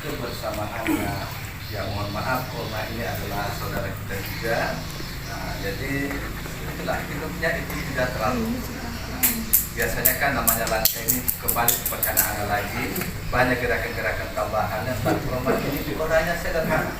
kebersamaannya. Ya mohon maaf, Oma ini adalah saudara kita juga. Nah, jadi itulah hidupnya itu tidak terlalu. Biasanya kan namanya lansia ini kembali seperti anak-anak lagi, banyak gerakan-gerakan tambahan. Dan Oma ini orangnya sederhana,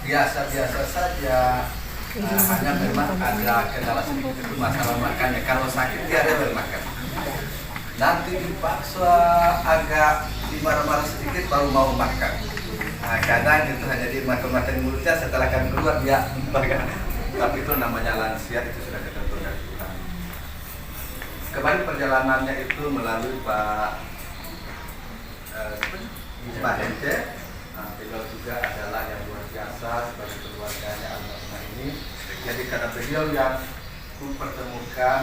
biasa-biasa saja. Hanya memang ada kendala sedikit itu masalah makannya. Kalau sakit dia ada bermakan. Nanti dipaksa agak dimarah-marah sedikit baru mau makan. Nah, kadang itu hanya di makan-makan mulutnya, setelah kami keluar dia makan. Tapi itu namanya lansia, itu sudah ketentuan dari Tuhan. Kemarin perjalanannya itu melalui Pak Hente. Beliau juga adalah yang luar biasa sebagai keluarganya almarhumah ini. Jadi karena beliau yang mempertemukan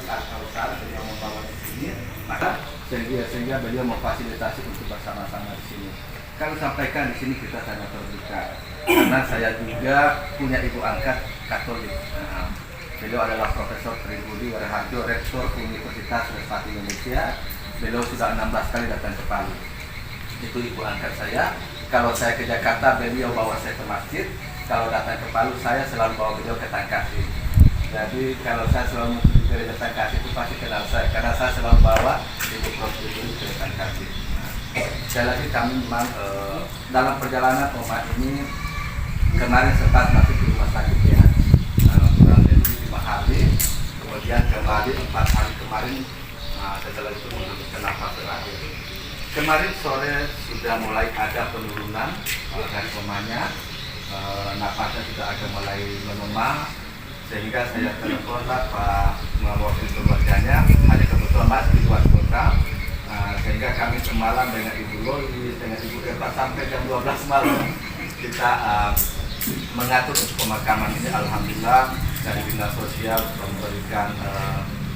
di Al-Kautsar, beliau membawa di sini, maka sehingga beliau memfasilitasi untuk bersama-sama di sini. Kalau sampaikan di sini kita sangat terbuka, karena saya juga punya ibu angkat Katolik. Beliau adalah Profesor Tribudi Waraharjo, Rektor Universitas Trisakti Indonesia. Beliau sudah 16 kali datang ke Palu. Itu ibu angkat saya. Kalau saya ke Jakarta, beliau bawa saya ke masjid. Kalau datang ke Palu, saya selalu bawa beliau ke Tangkasi. Jadi kalau saya selalu menuju ke Tangkasi itu pasti kenal saya, karena saya selalu bawa ibu Prof Tribudi ke Tangkasi. Sekali lagi kami memang dalam perjalanan Oma ini kemarin sempat masuk di rumah sakit ya, kurang lebih 5 hari, kemudian kembali 4 hari kemarin, setelah itu meneruskan nafas terakhir. Kemarin sore sudah mulai ada penurunan dari omanya, nafasnya sudah agak mulai melemah, sehingga saya teleponlah Pak mewakili keluarganya, hanya kebetulan Mas di luar kota. Sehingga kami semalam dengan Ibu Lois, dengan Ibu Eva sampai jam 12 malam kita mengatur untuk pemakaman ini. Alhamdulillah dari Dinas Sosial memberikan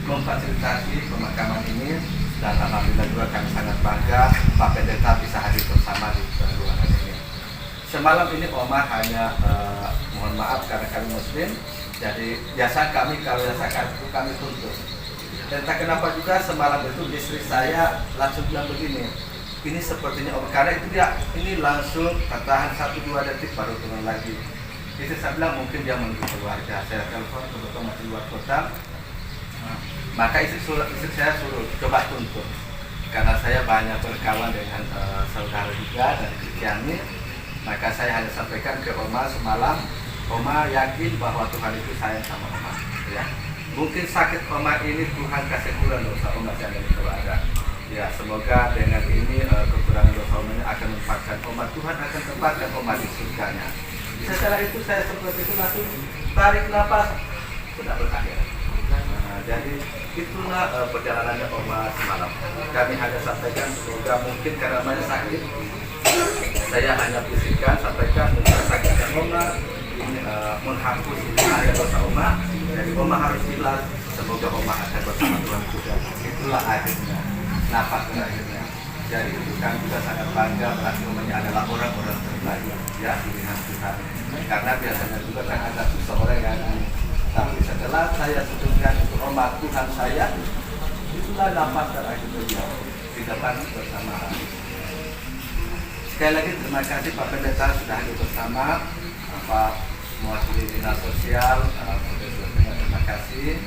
memfasilitasi pemakaman ini, dan alhamdulillah juga kami sangat bangga Pak Pendeta bisa hadir bersama di ruangan ini. Semalam ini Oma hanya mohon maaf karena kami Muslim, jadi biasa kami kalau biasa kami tuntut. Dan tak kenapa juga semalam itu istri saya langsung bilang begini, ini sepertinya karena itu dia ini langsung tertahan 1-2 detik baru turun lagi. Istri saya bilang mungkin dia menuju keluarga. Saya telepon kebetulan masih luar kota, maka istri saya suruh coba tuntut, karena saya banyak berkawan dengan saudara juga dari Kristiani. Maka saya hanya sampaikan ke Oma semalam, Oma yakin bahwa Tuhan itu sayang sama Oma, ya. Mungkin sakit Oma ini Tuhan kasih kurang dosa Oma yang kalau ada. Ya, semoga dengan ini kekurangan dosa Oma ini akan menempatkan Oma, Tuhan akan tempatkan Oma di surganya. Setelah itu saya seperti itu langsung tarik nafas, sudah berakhir. Jadi itulah perjalanannya Oma semalam. Kami hanya sampaikan semoga mungkin karena banyak sakit, saya hanya bisikan sampaikan mungkin sakitnya Oma ini menghapus area dosa Oma. Jadi Oma harus jelas, semoga Oma akan bersama Tuhan juga. Itulah akhirnya, nafas terakhirnya. Jadi itu kami juga sangat bangga berarti Omanya adalah orang-orang terbaik ya pilihan Tuhan. Karena biasanya juga kan ada seseorang yang tapi setelah saya sebutkan untuk Oma Tuhan saya, itulah nafas terakhir beliau di depan bersama. Sekali lagi terima kasih Pak Pendeta sudah hadir bersama, Pak mewakili Dinas Sosial, terima kasih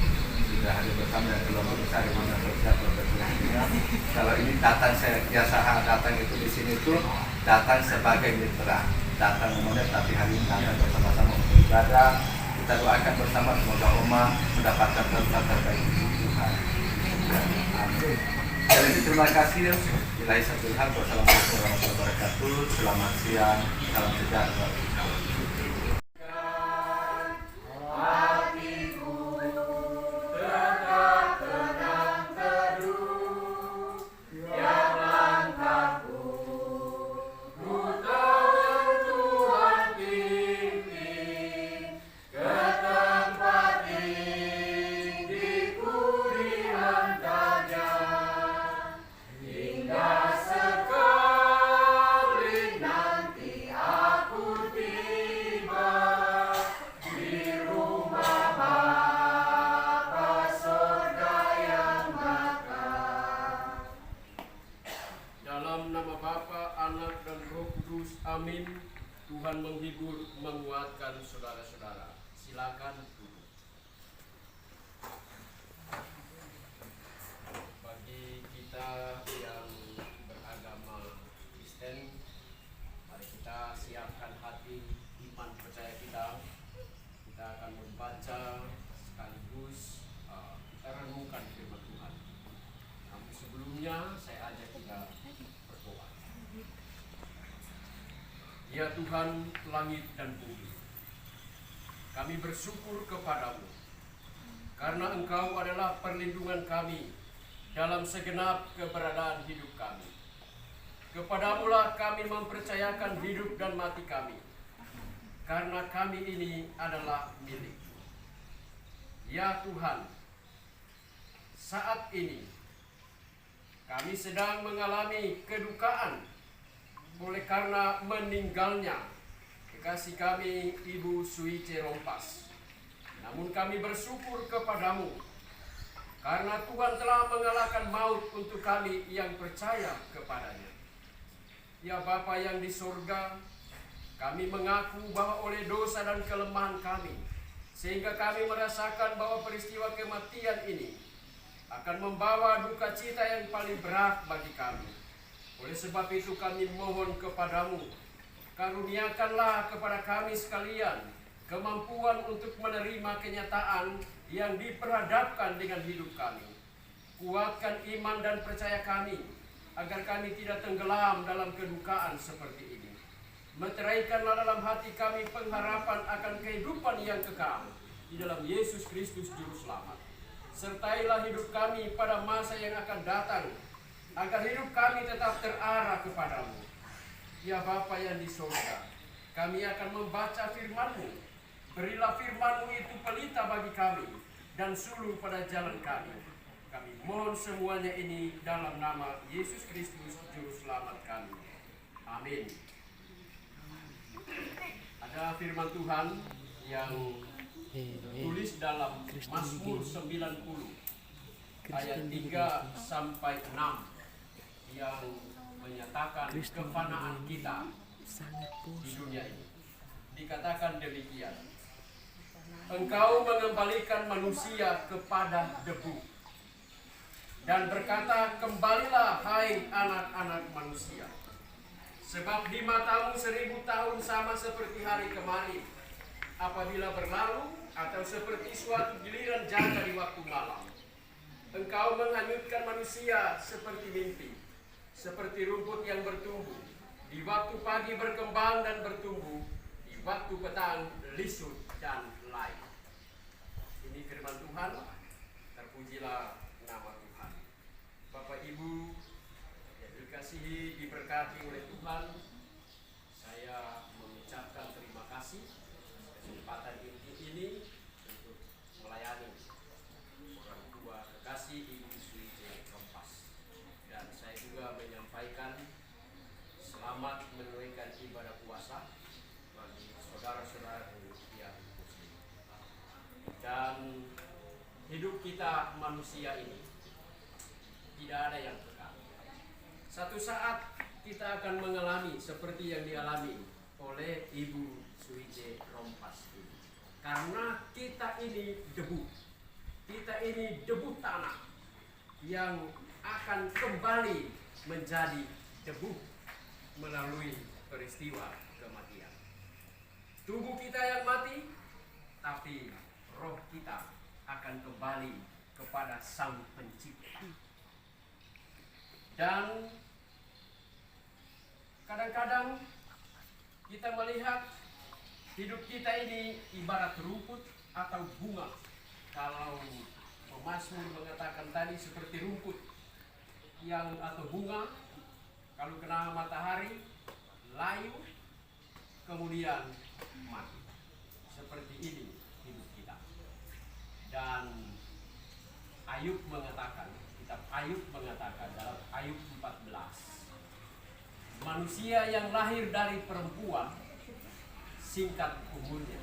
sudah hadir bersama dan keluarga besar di Dinas Sosial Provinsi. Kalau ini datang saya biasa datang itu di sini tuh datang sebagai mitra, datang umumnya tapi hari ini datang bersama-sama untuk ibadah. Kita doakan bersama semoga Oma mendapatkan berkat terbaik Tuhan. Amin. Jadi terima kasih. Ilahi Sabtuhan. Wassalamualaikum warahmatullahi wabarakatuh. Selamat siang. Salam sejahtera. Sekali nanti aku di Dalam nama Bapa, Anak, dan Roh Kudus, amin. Tuhan menghibur, menguatkan saudara-saudara. Silakan duduk. Bagi kita yang beragama Kristen, mari kita siapkan hati, iman, percaya kita. Kita akan membaca sekaligus kita renungkan firman Tuhan. Namun sebelumnya saya ajak kita berdoa. Ya Tuhan langit dan bumi, kami bersyukur kepadamu karena Engkau adalah perlindungan kami dalam segenap keberadaan hidup kami. Kepadamulah kami mempercayakan hidup dan mati kami, karena kami ini adalah milik-Mu. Ya Tuhan, saat ini kami sedang mengalami kedukaan oleh karena meninggalnya kekasih kami Ibu Suice Rompas. Namun kami bersyukur kepadamu karena Tuhan telah mengalahkan maut untuk kami yang percaya kepadanya. Ya Bapa yang di surga, kami mengaku bahwa oleh dosa dan kelemahan kami, sehingga kami merasakan bahwa peristiwa kematian ini akan membawa duka cita yang paling berat bagi kami. Oleh sebab itu kami mohon kepadamu, karuniakanlah kepada kami sekalian kemampuan untuk menerima kenyataan yang diperhadapkan dengan hidup kami. Kuatkan iman dan percaya kami, agar kami tidak tenggelam dalam kedukaan seperti ini. Meteraikanlah dalam hati kami pengharapan akan kehidupan yang kekal di dalam Yesus Kristus Juru Selamat. Sertailah hidup kami pada masa yang akan datang, agar hidup kami tetap terarah kepadamu. Ya Bapa yang di surga, kami akan membaca firman-Mu. Berilah firman-Mu itu pelita bagi kami dan sulur pada jalan kami. Kami mohon semuanya ini dalam nama Yesus Kristus Juru Selamat kami. Amin. Ada firman Tuhan yang tertulis dalam Mazmur 90 ayat 3 sampai 6 yang menyatakan kefanaan kita di dunia ini. Dikatakan demikian: Engkau mengembalikan manusia kepada debu dan berkata, kembalilah hai anak-anak manusia. Sebab di matamu 1000 tahun sama seperti hari kemarin apabila berlalu, atau seperti suatu giliran jaga di waktu malam. Engkau menghanyutkan manusia seperti mimpi, seperti rumput yang bertumbuh. Di waktu pagi berkembang dan bertumbuh, di waktu petang lisut dan layu. Ini firman Tuhan. Terpujilah nama Tuhan. Bapak Ibu yang dikasihi, diberkati oleh Tuhan, saya mengucapkan terima kasih kesempatan ini untuk melayani orang tua kekasih Ibu Suice Rompas. Dan saya juga menyampaikan selamat menunaikan ibadah puasa bagi saudara-saudara yang muslim. Dan hidup kita manusia ini tidak ada yang kekal. Satu saat kita akan mengalami seperti yang dialami oleh Ibu Suice Rompas ini. Karena kita ini debu. Kita ini debu tanah yang akan kembali menjadi debu melalui peristiwa kematian. Tubuh kita yang mati, tapi roh kita akan kembali kepada Sang Pencipta. Dan kadang-kadang kita melihat hidup kita ini ibarat rumput atau bunga. Kalau pemazmur mengatakan tadi seperti rumput yang atau bunga, kalau kena matahari layu kemudian mati. Seperti ini hidup kita. Dan Ayub mengatakan, kitab Ayub mengatakan dalam Ayub 14, manusia yang lahir dari perempuan singkat umurnya.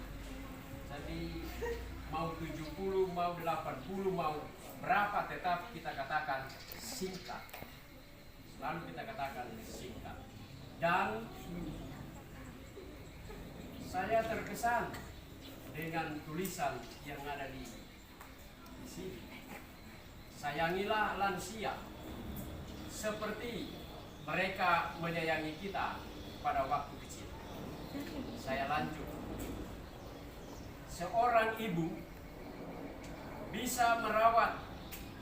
Jadi mau 70, mau 80, mau berapa, tetap kita katakan singkat. Lalu kita katakan singkat. Dan saya terkesan dengan tulisan yang ada di sini. Sayangilah lansia seperti mereka menyayangi kita pada waktu kecil. Saya lanjut. Seorang ibu bisa merawat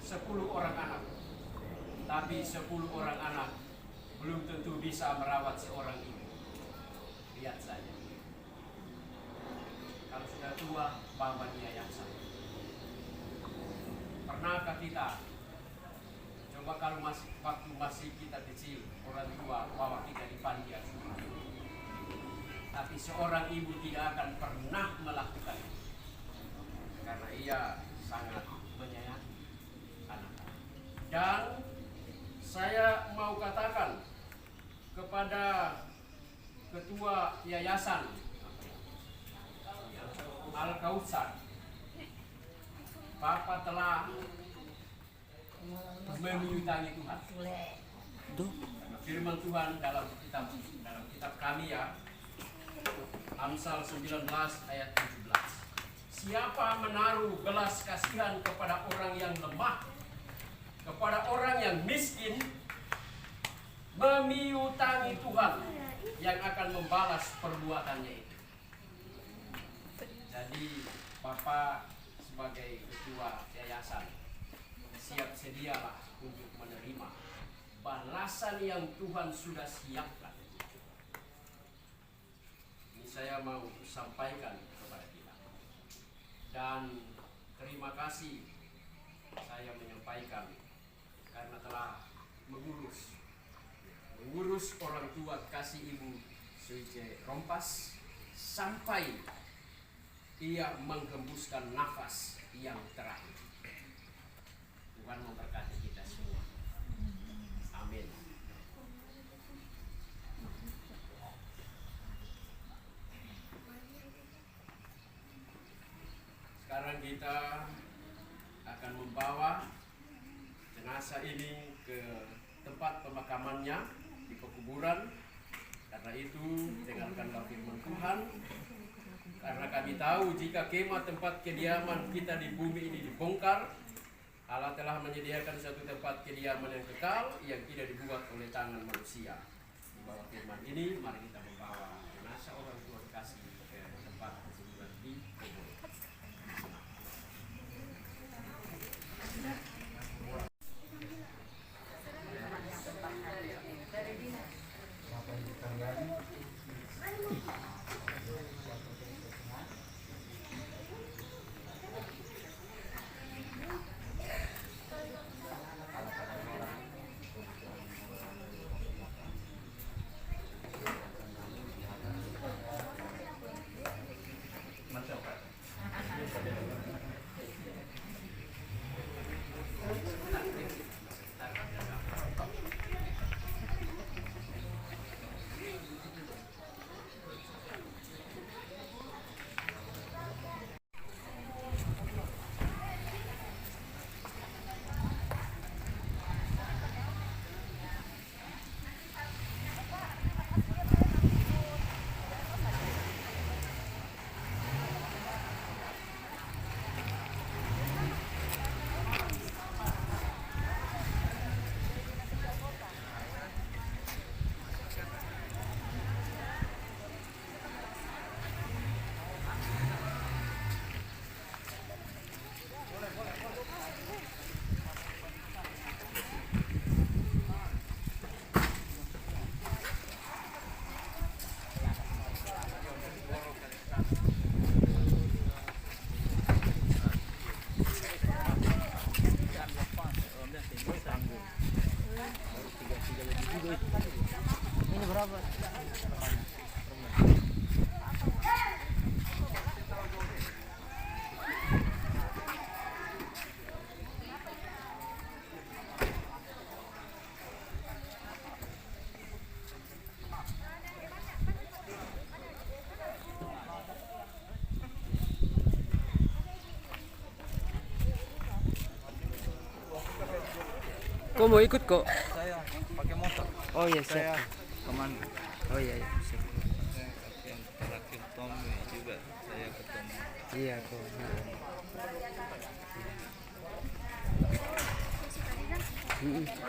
10 orang anak, tapi 10 orang anak belum tentu bisa merawat seorang ibu. Lihat saja. Kalau sudah tua, bawa dia yang sama. Pernahkah kita, coba kalau waktu masih kita kecil, orang tua bawa kita di panti asuhan. Tapi seorang ibu tidak akan pernah melakukan itu. Karena ia sangat menyayangi anak. Dan saya mau katakan kepada ketua yayasan Al-Kautsar, Bapak telah memiutangi Tuhan. Firman Tuhan dalam kitab kami ya, Amsal 19 ayat 17. Siapa menaruh belas kasihan kepada orang yang lemah, kepada orang yang miskin, memiutangi Tuhan yang akan membalas perbuatannya itu. Jadi Bapak sebagai ketua yayasan siap sedialah untuk menerima balasan yang Tuhan sudah siapkan. Ini saya mau sampaikan kepada kita. Dan terima kasih saya menyampaikan karena telah mengurus orang tua kasih Ibu Suice Rompas sampai ia menghembuskan nafas yang terakhir. Tuhan memberkati kita semua. Amin. Sekarang kita akan membawa jenazah ini ke tempat pemakamannya di pekuburan. Karena itu dengarkanlah firman Tuhan. Karena kami tahu jika kemah tempat kediaman kita di bumi ini dibongkar, Allah telah menyediakan satu tempat kediaman yang kekal yang tidak dibuat oleh tangan manusia. Di bawah firman ini, mari kita membawa jenazah orang tua kasih ke tempat kuburan di kubur. Ini berapa? Kok mau ikut kok? Saya pakai motor. Oh iya saya siap. kemana? Oh iya iya siap. Yang terakhir Tommy juga saya ketemu. Iya kok. Nah.